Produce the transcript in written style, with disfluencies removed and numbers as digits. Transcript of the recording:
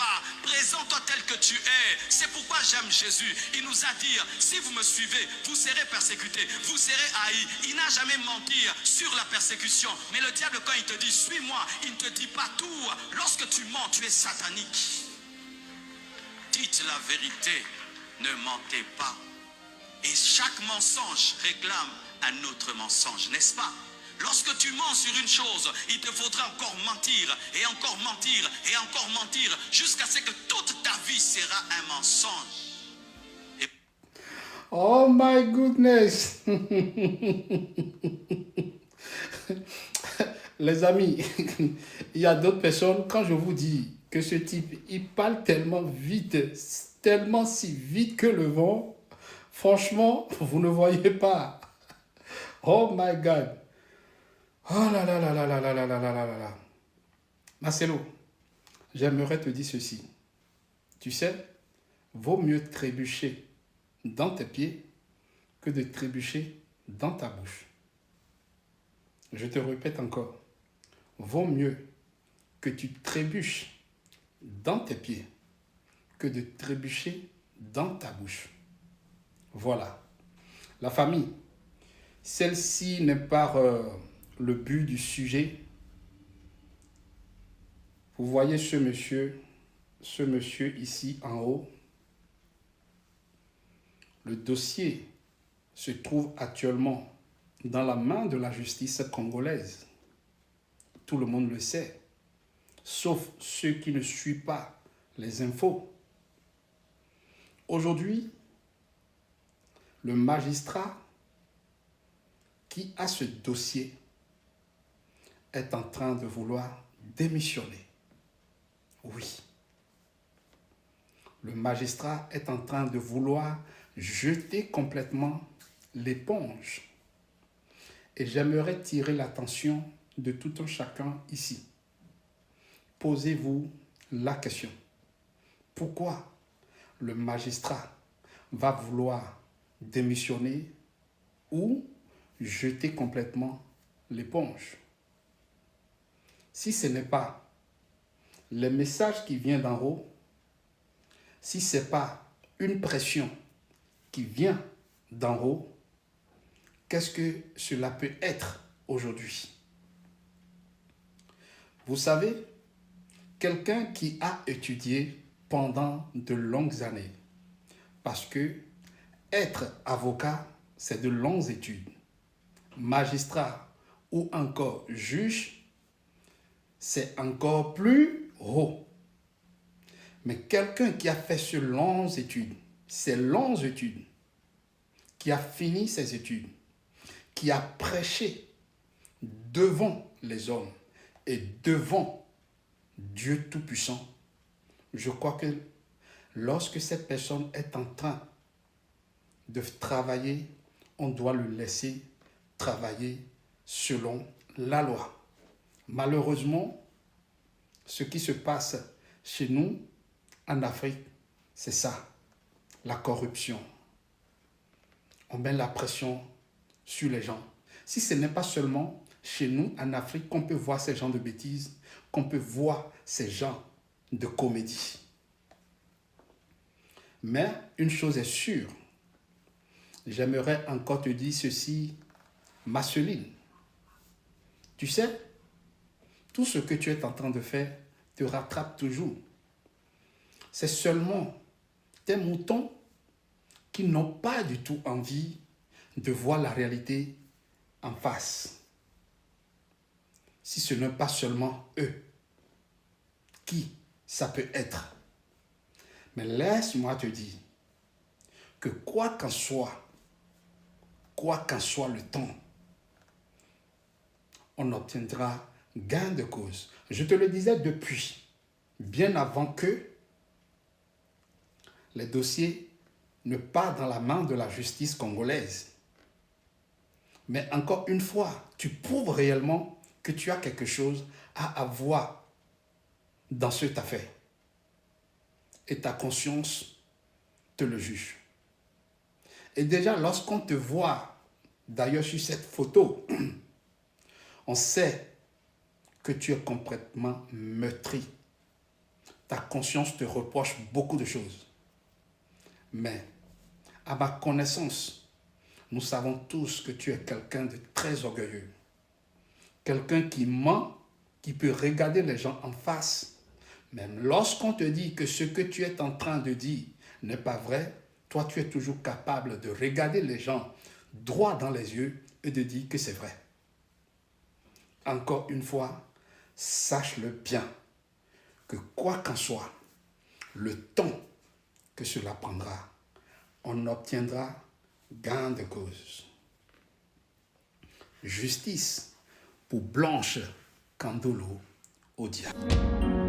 pas. Présente-toi tel que tu es. C'est pourquoi j'aime Jésus. Il nous a dit, si vous me suivez, vous serez persécutés, vous serez haïs. Il n'a jamais menti sur la persécution. Mais le diable, quand il te dit, suis-moi, il ne te dit pas tout. Lorsque tu mens, tu es satanique. Dites la vérité, ne mentez pas. Et chaque mensonge réclame un autre mensonge, n'est-ce pas? Lorsque tu mens sur une chose, il te faudra encore mentir, et encore mentir, et encore mentir, jusqu'à ce que toute ta vie sera un mensonge. Et... Oh my goodness. Les amis, il y a d'autres personnes, quand je vous dis que ce type, il parle tellement vite, tellement si vite que le vent, franchement, vous ne voyez pas. Oh my God. Oh là là là là là là là là là là là là. Marcelo, j'aimerais te dire ceci. Tu sais, vaut mieux trébucher dans tes pieds que de trébucher dans ta bouche. Je te répète encore. Vaut mieux que tu trébuches dans tes pieds que de trébucher dans ta bouche. Voilà. La famille, celle-ci n'est pas le but du sujet. Vous voyez ce monsieur ici en haut. Le dossier se trouve actuellement dans la main de la justice congolaise. Tout le monde le sait, sauf ceux qui ne suivent pas les infos. Aujourd'hui, le magistrat qui a ce dossier est en train de vouloir démissionner. Oui. Le magistrat est en train de vouloir jeter complètement l'éponge. Et j'aimerais tirer l'attention de tout un chacun ici. Posez-vous la question. Pourquoi le magistrat va vouloir démissionner ou jeter complètement l'éponge? Si ce n'est pas les messages qui viennent d'en haut, si ce n'est pas une pression qui vient d'en haut, qu'est-ce que cela peut être aujourd'hui? Vous savez, quelqu'un qui a étudié pendant de longues années, parce que être avocat, c'est de longues études, magistrat ou encore juge, c'est encore plus haut. Mais quelqu'un qui a fait ces longues études, qui a fini ses études, qui a prêché devant les hommes et devant Dieu Tout-Puissant, je crois que lorsque cette personne est en train de travailler, on doit le laisser travailler selon la loi. Malheureusement, ce qui se passe chez nous, en Afrique, c'est ça, la corruption. On met la pression sur les gens. Si ce n'est pas seulement chez nous, en Afrique, qu'on peut voir ces gens de bêtises, qu'on peut voir ces gens de comédie. Mais une chose est sûre, j'aimerais encore te dire ceci, Marceline. Tu sais, tout ce que tu es en train de faire te rattrape toujours. C'est seulement tes moutons qui n'ont pas du tout envie de voir la réalité en face. Si ce n'est pas seulement eux, qui ça peut être? Mais laisse-moi te dire que quoi qu'en soit le temps, on obtiendra gain de cause. Je te le disais depuis, bien avant que les dossiers ne partent dans la main de la justice congolaise. Mais encore une fois, tu prouves réellement que tu as quelque chose à avoir dans cette affaire. Et ta conscience te le juge. Et déjà, lorsqu'on te voit, d'ailleurs sur cette photo, on sait que tu es complètement meurtri. ta conscience te reproche beaucoup de choses. Mais, à ma connaissance, nous savons tous que tu es quelqu'un de très orgueilleux. Quelqu'un qui ment, qui peut regarder les gens en face. Même lorsqu'on te dit que ce que tu es en train de dire n'est pas vrai, toi tu es toujours capable de regarder les gens droit dans les yeux et de dire que c'est vrai. Encore une fois, sache-le bien, que quoi qu'en soit, le temps que cela prendra, on obtiendra gain de cause. Justice pour Blanche Candolo au diable.